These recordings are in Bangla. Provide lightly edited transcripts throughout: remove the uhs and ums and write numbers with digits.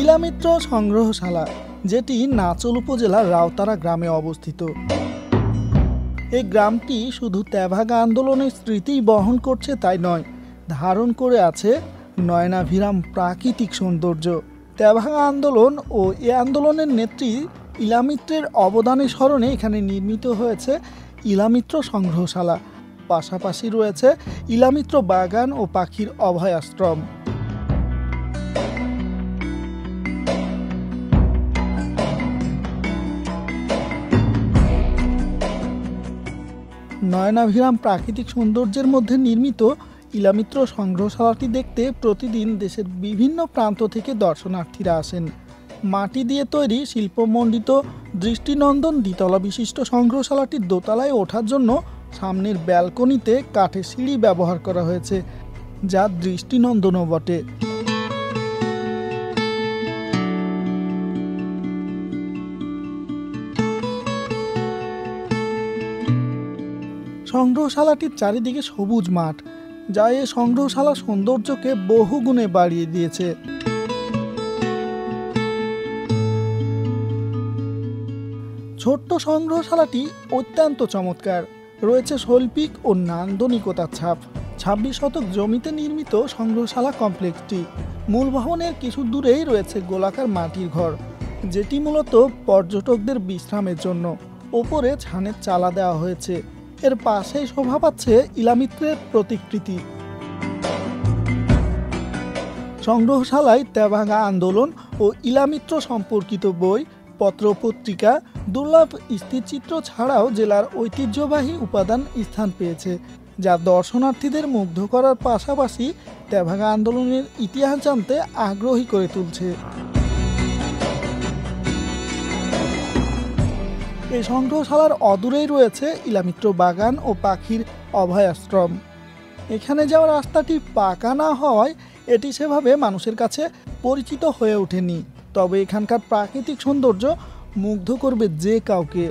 ইলামিত্র সংগ্রহশালা, যেটি নাচল উপজেলার রাউতারা গ্রামে অবস্থিত। এই গ্রামটি শুধু তেভাগা আন্দোলনের স্মৃতি বহন করছে তাই নয়, ধারণ করে আছে নয়নাভিরাম প্রাকৃতিক সৌন্দর্য। তেভাগা আন্দোলন ও এ আন্দোলনের নেত্রী ইলামিত্রের অবদানের স্মরণে এখানে নির্মিত হয়েছে ইলামিত্র সংগ্রহশালা। পাশাপাশি রয়েছে ইলামিত্র বাগান ও পাখির অভয়াশ্রম। নয়নাভিরাম প্রাকৃতিক সৌন্দর্যের মধ্যে নির্মিত ইলামিত্র সংগ্রহশালাটি দেখতে প্রতিদিন দেশের বিভিন্ন প্রান্ত থেকে দর্শনার্থীরা আসেন। মাটি দিয়ে তৈরি শিল্পমণ্ডিত দৃষ্টিনন্দন দ্বিতলা বিশিষ্ট সংগ্রহশালাটির দোতলায় ওঠার জন্য সামনের ব্যালকনিতে কাঠের সিঁড়ি ব্যবহার করা হয়েছে, যা দৃষ্টিনন্দনও বটে। সংগ্রহশালাটির চারিদিকে সবুজ মাঠ, যা এই সংগ্রহশালার সৌন্দর্যকে বহুগুণে বাড়িয়ে দিয়েছে। ছোট্ট সংগ্রহশালাটি অত্যন্ত চমৎকার, রয়েছে শৈল্পিক ও নান্দনিকতার ছাপ। ২৬ শতক জমিতে নির্মিত সংগ্রহশালা কমপ্লেক্সটি। মূল ভবনের কিছু দূরেই রয়েছে গোলাকার মাটির ঘর, যেটি মূলত পর্যটকদের বিশ্রামের জন্য। ওপরে ছানের চালা দেওয়া হয়েছে। এর পাশেই শোভা পাচ্ছে ইলামিত্রের প্রতিকৃতি। সংগ্রহশালায় তেভাগা আন্দোলন ও ইলামিত্র সম্পর্কিত বই, পত্রপত্রিকা, দুর্লভ স্থিরচিত্র ছাড়াও জেলার ঐতিহ্যবাহী উপাদান স্থান পেয়েছে, যা দর্শনার্থীদের মুগ্ধ করার পাশাপাশি তেভাগা আন্দোলনের ইতিহাস জানতে আগ্রহী করে তুলছে। এই সংগ্রহশালার অদূরেই রয়েছে ইলামিত্র বাগান ও পাখির অভয়াশ্রম। এখানে যাওয়ার রাস্তাটি পাকা না হওয়ায় এটি সেভাবে মানুষের কাছে পরিচিত হয়ে ওঠেনি, তবে এখানকার প্রাকৃতিক সৌন্দর্য মুগ্ধ করবে যে কাউকে।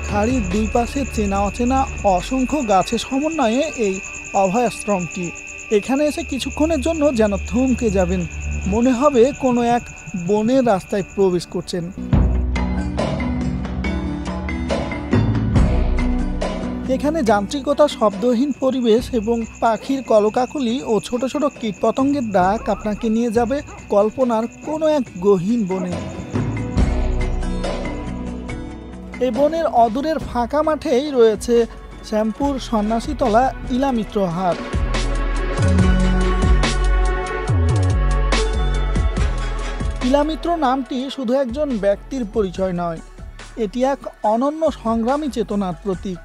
খাড়ির দুই পাশে চেনা অচেনা অসংখ্য গাছের সমন্বয়ে এই অভয়াশ্রমটি। এখানে এসে কিছুক্ষণের জন্য যেন থমকে যাবেন, মনে হবে কোনো এক বনের রাস্তায় প্রবেশ করছেন। এখানে যান্ত্রিকতা, শব্দহীন পরিবেশ এবং পাখির কলকাকলি ও ছোট ছোট কীটপতঙ্গের ডাক আপনাকে নিয়ে যাবে কল্পনার কোনো এক গহীন বনে। এই বনের অদূরের ফাঁকা মাঠেই রয়েছে শ্যামপুর সন্ন্যাসীতলা ইলামিত্র হাট। ইলামিত্র নামটি শুধু একজন ব্যক্তির পরিচয় নয়, এটি এক অনন্য সংগ্রামী চেতনার প্রতীক।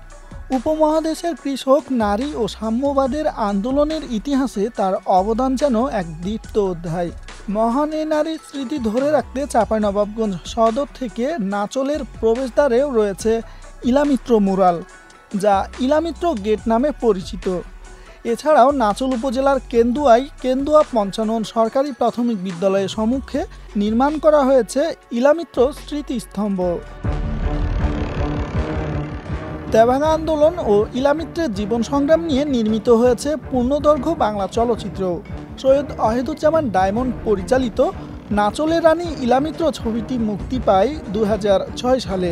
উপমহাদেশের কৃষক, নারী ও সাম্যবাদের আন্দোলনের ইতিহাসে তার অবদান যেন এক দীপ্ত অধ্যায়। মহান এই নারীর স্মৃতি ধরে রাখতে চাঁপাইনবাবগঞ্জ সদর থেকে নাচলের প্রবেশদ্বারেও রয়েছে ইলামিত্র মুরাল, যা ইলামিত্র গেট নামে পরিচিত। এছাড়াও নাচল উপজেলার কেন্দুয়া ৫৫ সরকারি প্রাথমিক বিদ্যালয়ের সম্মুখে নির্মাণ করা হয়েছে ইলামিত্র স্মৃতিস্তম্ভ। তেভাগা আন্দোলন ও ইলামিত্রের জীবন সংগ্রাম নিয়ে নির্মিত হয়েছে পূর্ণদৈর্ঘ্য বাংলা চলচ্চিত্র। সৈয়দ অহেদুজ্জামান ডায়মন্ড পরিচালিত নাচলের রানী ইলামিত্র ছবিটি মুক্তি পায় ২০০৬ সালে।